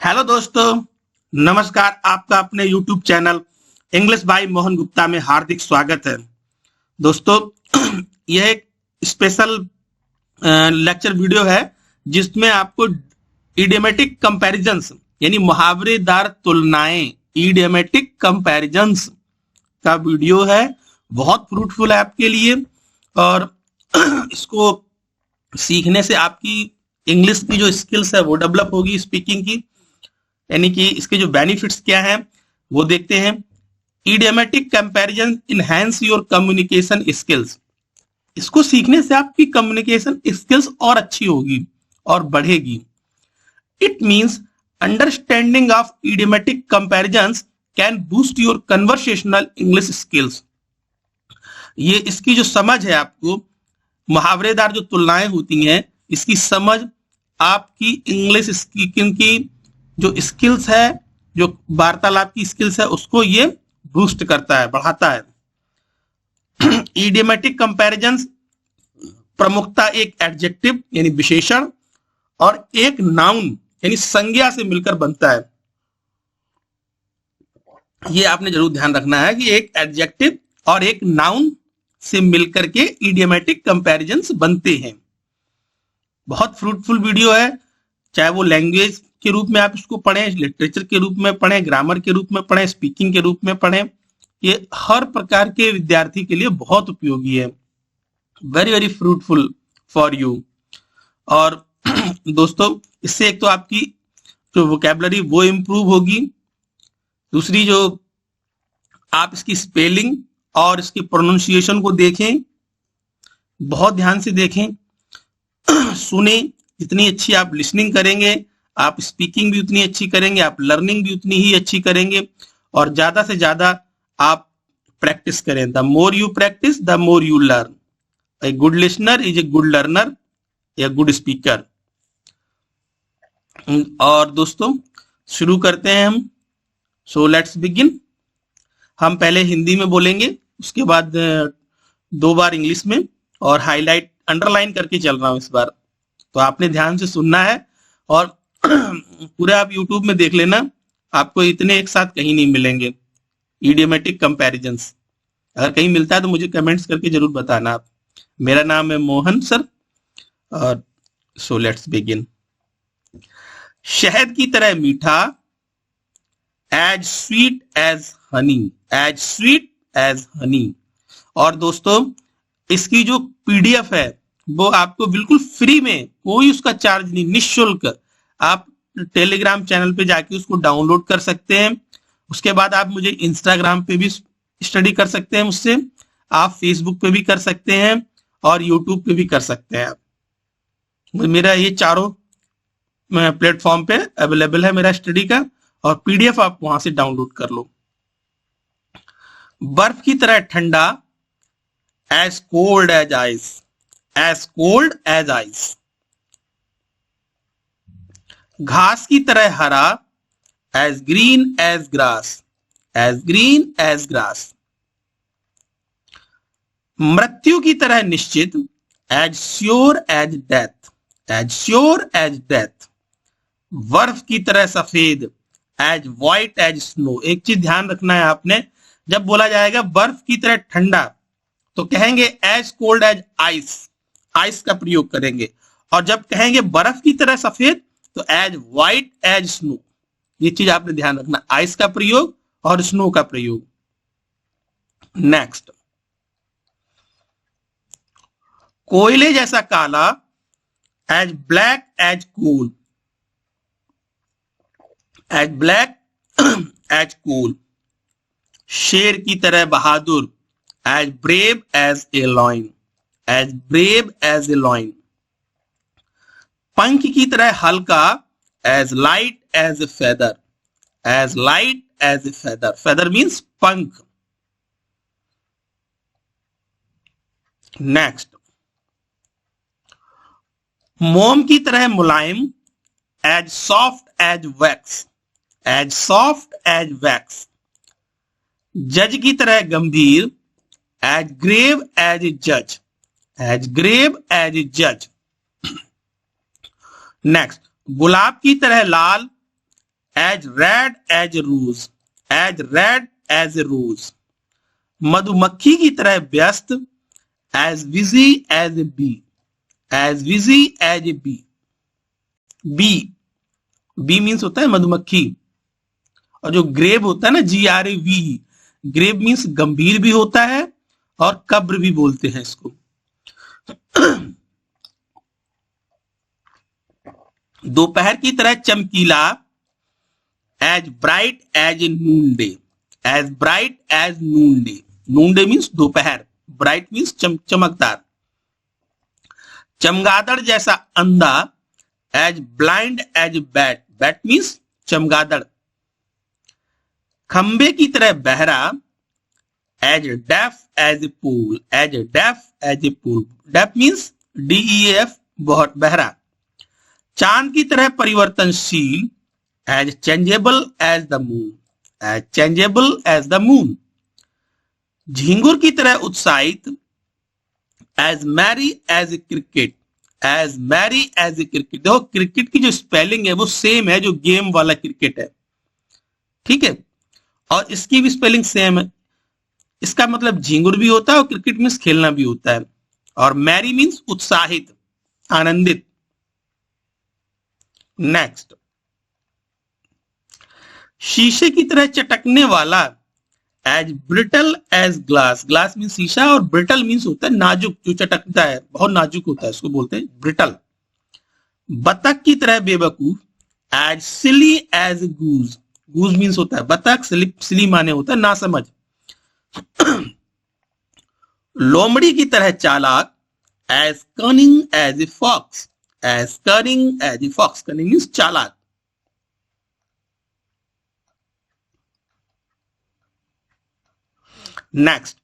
Hello दोस्तों, नमस्कार। आपका अपने YouTube channel English by Mohan Gupta में हार्दिक स्वागत है। दोस्तों, यह एक स्पेशल लेक्चर वीडियो है जिसमें आपको इडियोमेटिक कंपैरिजंस यानी मुहावरेदार तुलनाएं, इडियोमेटिक कंपैरिजंस का वीडियो है। बहुत फ्रूटफुल है आपके लिए और इसको सीखने से आपकी इंग्लिश की जो स्किल्स है वो डेवलप होगी, स्पीकिंग की। यानी कि इसके जो बेनिफिट्स क्या हैं वो देखते हैं। Idiomatic comparison enhance your communication skills. इसको सीखने से आपकी कम्युनिकेशन स्किल्स और अच्छी होगी और बढ़ेगी। It means understanding of idiomatic comparisons can boost your conversational English skills. ये इसकी जो समझ है, आपको मुहावरेदार जो तुलनाएं होती हैं, इसकी समझ आपकी इंग्लिश स्पीकिंग की जो स्किल्स है, जो वार्तालाप की स्किल्स है, उसको ये बूस्ट करता है, बढ़ाता है। इडियोमेटिक कंपैरिजंस प्रमुखता एक एडजेक्टिव यानी विशेषण और एक नाउन यानी संज्ञा से मिलकर बनता है। ये आपने जरूर ध्यान रखना है कि एक एडजेक्टिव और एक नाउन से मिलकर के इडियोमेटिक कंपैरिजंस बनते हैं। बहुत फ्रूटफुल वीडियो है, चाहे वो लैंग्वेज के रूप में आप इसको पढ़ें, लिटरेचर के रूप में पढ़ें, ग्रामर के रूप में पढ़ें, स्पीकिंग के रूप में पढ़ें। ये हर प्रकार के विद्यार्थी के लिए बहुत उपयोगी है। Very very fruitful for you. और दोस्तों, इससे एक तो आपकी जो वोकैबुलरी वो इम्प्रूव होगी, दूसरी जो आप इसकी स्पेलिंग और इसकी प्रोनाउंसिएशन को देखें, बहुत ध्यान से देखें, सुने। जितनी अच्छी आप लिसनिंग करेंगे, आप स्पीकिंग भी उतनी अच्छी करेंगे, आप लर्निंग भी उतनी ही अच्छी करेंगे। और ज्यादा से ज्यादा आप प्रैक्टिस करें। The more you practice the more you learn. A good listener is a good learner, a good speaker. और दोस्तों, शुरू करते हैं हम। So let's begin. हम पहले हिंदी में बोलेंगे, उसके बाद 2 बार इंग्लिश में, और हाईलाइट अंडरलाइन करके चल रहा हूं इस बार, तो आपने ध्यान से सुनना है। और पूरे आप YouTube में देख लेना, आपको इतने एक साथ कहीं नहीं मिलेंगे इडियोमेटिक कंपैरिजंस। अगर कहीं मिलता है तो मुझे कमेंट्स करके जरूर बताना आप। मेरा नाम है मोहन सर। और सो लेट्स बिगिन। शहद की तरह मीठा, as sweet as honey, as sweet as honey. और दोस्तों, इसकी जो PDF है वो आपको बिल्कुल फ्री में, कोई उसका चार्ज नहीं, निःशुल्क आप टेलीग्राम चैनल पे जाके उसको डाउनलोड कर सकते हैं। उसके बाद आप मुझे इंस्टाग्राम पे भी स्टडी कर सकते हैं मुझसे, आप फेसबुक पे भी कर सकते हैं और यूट्यूब पे भी कर सकते हैं। आप मेरा ये चारों प्लेटफॉर्म पे अवेलेबल है मेरा स्टडी का, और PDF आप वहां से डाउनलोड कर लो। बर्फ की तरह ठंडा, as cold as ice, as cold as ice. घास की तरह हरा, as green as grass, as green as grass. मृत्यु की तरह निश्चित, as sure as death, as sure as death. बर्फ की तरह सफेद, एज व्हाइट एज स्नो। एक चीज ध्यान रखना है आपने, जब बोला जाएगा बर्फ की तरह ठंडा तो कहेंगे as cold as ice, ice का प्रयोग करेंगे। और जब कहेंगे बर्फ की तरह सफेद तो एज व्हाइट एज स्नो। ये चीज आपने ध्यान रखना, आइस का प्रयोग और स्नो का प्रयोग। नेक्स्ट, कोयले जैसा काला, as black as coal, as black as coal. शेर की तरह बहादुर, as brave as a lion, as brave as a lion. पंख की तरह हल्का, as light as a feather, as light as a feather. Feather means पंख। नेक्स्ट, मोम की तरह मुलायम, as soft as wax, as soft as wax. जज की तरह गंभीर, एज ग्रेव एज ए जज, एज ग्रेव एज ए जज। नेक्स्ट, गुलाब की तरह लाल, as red as rose, as red as a rose. मधुमक्खी की तरह व्यस्त, as busy as a bee, as busy as a bee. Bee, bee means होता है मधुमक्खी। और जो ग्रेव होता है ना, GRAV, ग्रेव मीन्स गंभीर भी होता है और कब्र भी बोलते हैं इसको। दोपहर की तरह चमकीला, as bright as noonday, as bright as noonday. Noonday means दोपहर, ब्राइट मीन्स चमकदार। चमगादड़ जैसा अंधा, as blind as bat, bat means चमगादड़। खंबे की तरह बहरा, as deaf as a pool, as deaf as a pool. Deaf means DEF, बहुत बहरा। चांद की तरह परिवर्तनशील, as changeable as the moon, as changeable as the moon. झिंगुर की तरह उत्साहित, as merry as a cricket, as merry as a cricket. देखो क्रिकेट की जो स्पेलिंग है वो सेम है जो गेम वाला क्रिकेट है, ठीक है, और इसकी भी स्पेलिंग सेम है। इसका मतलब झिंगुर भी होता है और क्रिकेट मीन्स खेलना भी होता है। और मैरी मीन्स उत्साहित, आनंदित। नेक्स्ट, शीशे की तरह चटकने वाला, as brittle as glass. Glass means शीशा और ब्रिटल मीन्स होता है नाजुक, जो चटकता है, बहुत नाजुक होता है, उसको बोलते हैं ब्रिटल। बतख की तरह बेवकूफ, एज सिली एज गूज। गूज मीन्स होता है बतख, सिली माने होता है ना समझ। लोमड़ी की तरह चालाक, as cunning as a fox, as cunning as a fox. Cunning means चालाक। नेक्स्ट,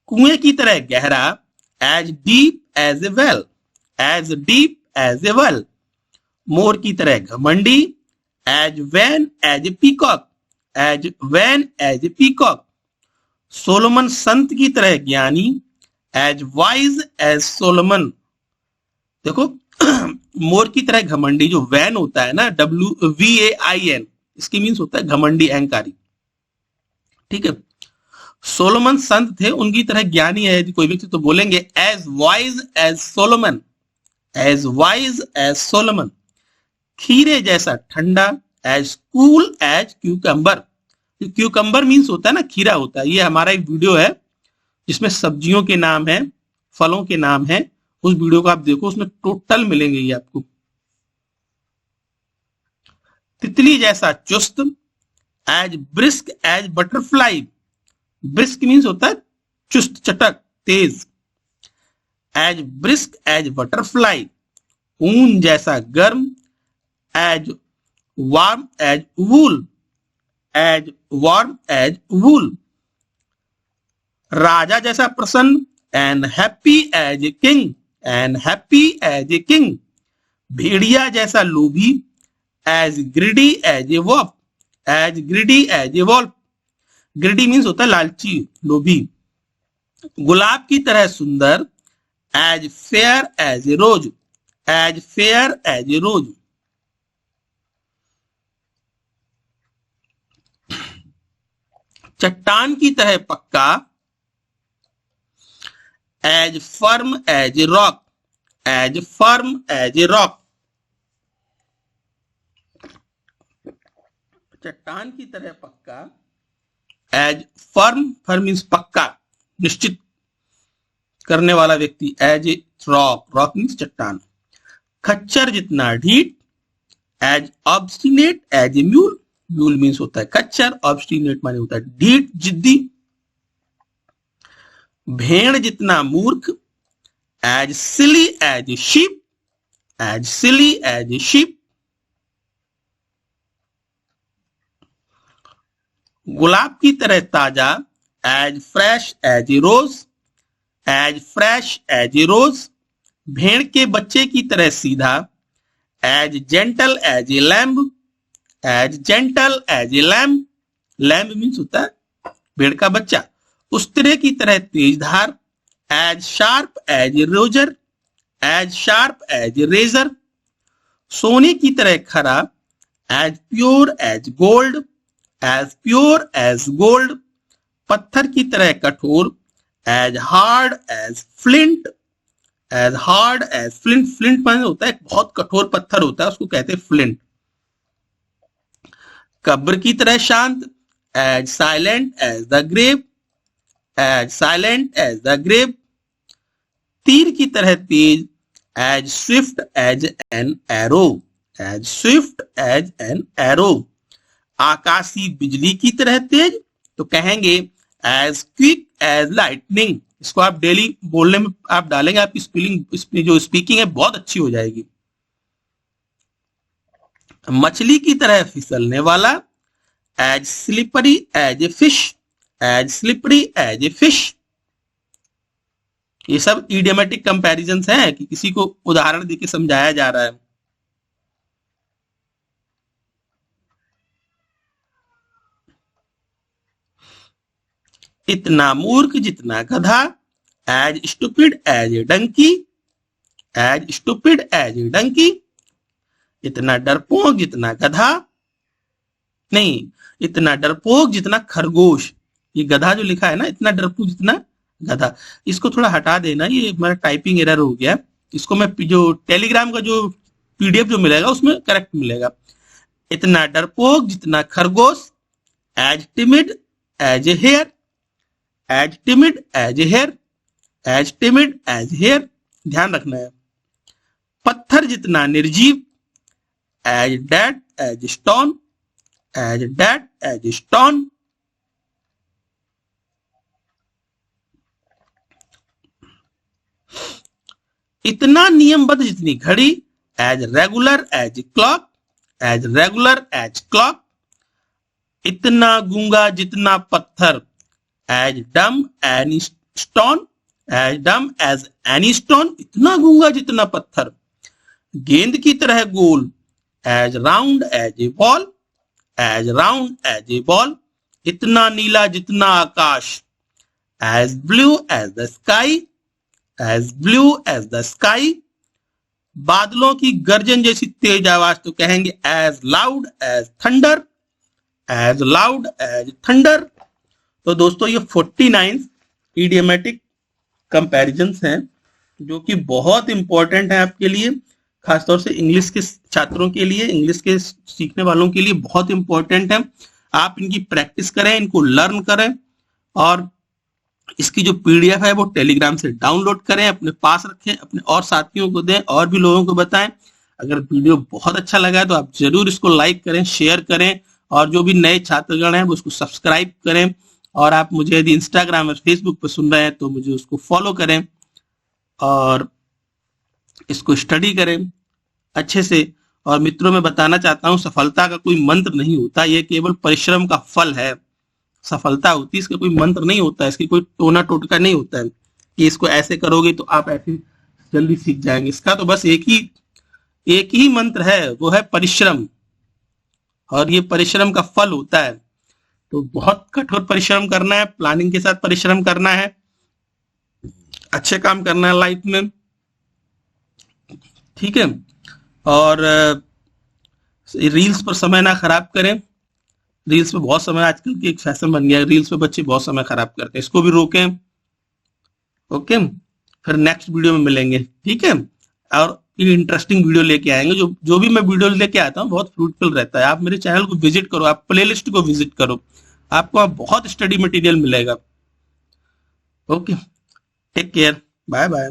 कुएं की तरह गहरा, as deep as a well, as deep as a well. मोर की तरह घमंडी, as vain as a peacock, as vain as a peacock. Solomon संत की तरह ज्ञानी, एज वाइज एज सोलोमन। देखो मोर की तरह घमंडी, जो वैन होता है ना, WVAIN, इसकी मीन्स होता है घमंडी, अहंकारी, ठीक है। सोलोमन संत थे, उनकी तरह ज्ञानी है यदि कोई व्यक्ति तो बोलेंगे as wise as Solomon, as wise as Solomon. खीरे जैसा ठंडा, as cool as cucumber. Cucumber means होता है ना, खीरा होता है। ये हमारा एक वीडियो है जिसमें सब्जियों के नाम है, फलों के नाम है, उस वीडियो को आप देखो, उसमें टोटल मिलेंगे ये आपको। तितली जैसा चुस्त, as brisk as butterfly. Brisk means होता है चुस्त, चटक, तेज। As brisk as butterfly. ऊन जैसा गर्म, as warm as wool, as warm as wool. राजा जैसा प्रसन्न, and happy as a king, and happy as a king. भेड़िया जैसा लोभी, as greedy as a wolf, as greedy as a wolf. Greedy means होता है लालची, लोभी। गुलाब की तरह सुंदर, as fair as a rose, as fair as a rose. चट्टान की तरह पक्का, as firm as a rock, as firm as a rock. चट्टान की तरह पक्का, एज फर्म, फर्म मीन्स पक्का, निश्चित करने वाला व्यक्ति, as a rock, rock means चट्टान। खच्चर जितना ढीठ, as obstinate as a mule. Mule means होता है खच्चर, ऑब्स्टिनेट माने होता है ढीठ, जिद्दी। भेड़ जितना मूर्ख, as silly as a sheep, as silly as a sheep. गुलाब की तरह ताजा, as fresh as a rose, as fresh as a rose. भेड़ के बच्चे की तरह सीधा, as gentle as a lamb, as gentle as a lamb. Lamb means होता है भेड़ का बच्चा। उस्तरे की तरह तेजधार, as sharp as a razor, as sharp as a razor. सोने की तरह खरा, as pure as gold, as pure as gold, पत्थर की तरह कठोर, as hard as flint, as hard as flint, flint माने होता है बहुत कठोर पत्थर होता है, उसको कहते हैं फ्लिंट। कब्र की तरह शांत, as silent as the grave, as silent as the grave, तीर की तरह तेज, as swift as an arrow, as swift as an arrow, आकाशीय बिजली की तरह तेज, तो कहेंगे एज क्विक एज लाइटनिंग। इसको आप डेली बोलने में आप डालेंगे, आपकी स्पेलिंग जो स्पीकिंग है बहुत अच्छी हो जाएगी। मछली की तरह फिसलने वाला, as slippery as a fish, as slippery as a fish. ये सब इडियोमेटिक कंपैरिजंस हैं कि किसी को उदाहरण देके समझाया जा रहा है। इतना मूर्ख जितना गधा, as stupid as a donkey, as stupid as a donkey, इतना डरपोक जितना गधा, नहीं, इतना डरपोक जितना खरगोश। ये गधा जो लिखा है ना, इतना डरपोक जितना गधा, इसको थोड़ा हटा देना, ये मेरा टाइपिंग एरर हो गया। इसको मैं जो टेलीग्राम का जो पीडीएफ जो मिलेगा उसमें करेक्ट मिलेगा। इतना डरपोक जितना खरगोश, as timid as a hare, as timid as a hare, as timid as hare, ध्यान रखना है। पत्थर जितना निर्जीव, as dead as stone, as dead as stone, इतना नियमबद्ध जितनी घड़ी, as regular as clock, as regular as clock, इतना गूंगा जितना पत्थर, as dumb any stone, as dumb as any stone, इतना गूंगा जितना पत्थर, गेंद की तरह गोल, as round as a ball, as round as a ball, इतना नीला जितना आकाश, as blue as the sky, as blue as the sky, बादलों की गर्जन जैसी तेज आवाज, तो कहेंगे as loud as thunder, as loud as thunder. तो दोस्तों ये 49 इडियोमेटिक कंपैरिजंस हैं जो कि बहुत इंपॉर्टेंट है आपके लिए, खासतौर से इंग्लिश के छात्रों के लिए, इंग्लिश के सीखने वालों के लिए बहुत इंपॉर्टेंट है। आप इनकी प्रैक्टिस करें, इनको लर्न करें, और इसकी जो पीडीएफ है वो टेलीग्राम से डाउनलोड करें, अपने पास रखें, अपने और साथियों को दें, और भी लोगों को बताएं। अगर वीडियो बहुत अच्छा लगा है तो आप जरूर इसको लाइक करें, शेयर करें, और जो भी नए छात्रगण हैं वो उसको सब्सक्राइब करें। और आप मुझे यदि इंस्टाग्राम और फेसबुक पर सुन रहे हैं तो मुझे उसको फॉलो करें और इसको स्टडी करें अच्छे से। और मित्रों, मैं बताना चाहता हूं, सफलता का कोई मंत्र नहीं होता, यह केवल परिश्रम का फल है। सफलता होती है, इसका कोई मंत्र नहीं होता, इसकी कोई टोना टोटका नहीं होता है कि इसको ऐसे करोगे तो आप ऐसे जल्दी सीख जाएंगे। इसका तो बस एक ही मंत्र है, वो है परिश्रम, और ये परिश्रम का फल होता है। तो बहुत कठोर परिश्रम करना है, प्लानिंग के साथ परिश्रम करना है, अच्छे काम करना है लाइफ में, ठीक है। और रील्स पर समय ना खराब करें, रील्स पे बहुत समय, आजकल की एक फैशन बन गया है, रील्स पे बच्चे बहुत समय खराब करते हैं, इसको भी रोकें। ओके, फिर नेक्स्ट वीडियो में मिलेंगे, ठीक है। और इंटरेस्टिंग वीडियो लेके आएंगे, जो भी मैं वीडियो लेके आता हूँ बहुत फ्रूटफुल रहता है। आप मेरे चैनल को विजिट करो, आप प्लेलिस्ट को विजिट करो, आपको बहुत स्टडी मटेरियल मिलेगा। Okay, take care, bye bye.